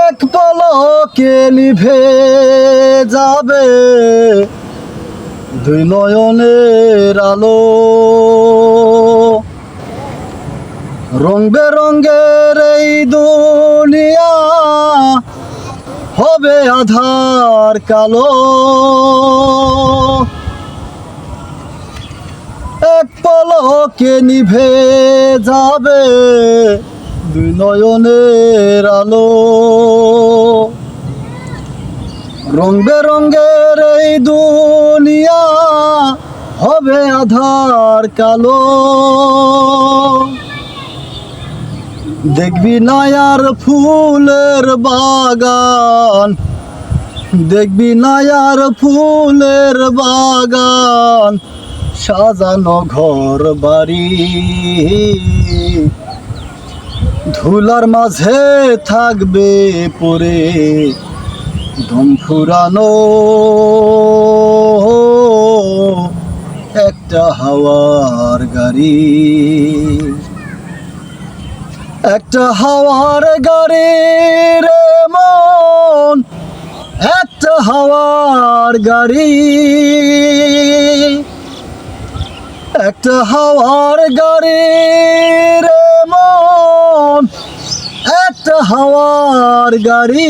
এক পলকে নিভে যাবে দুই নয়নের আলো। রং বেরঙের এই দুনিয়া হবে আধার কালো। এক পলকে নিভে যাবে দুই নয়নের আলো। রং বেরঙের এই দুনিয়া হবে আধার কালো। দেখবি না আর ফুলের বাগান, দেখবি না আর ফুলের বাগান, সাজানো ঘর বাড়ি। ধুলার মাঝে থাকবে পড়ে দম ফুরানো একটা হাওয়ার গাড়ি। একটা হাওয়ার গাড়ি রে মন, একটা হাওয়ার গাড়ি। একটা হাওয়ার গাড়ি রে মন, একটা হাওয়ার গাড়ি।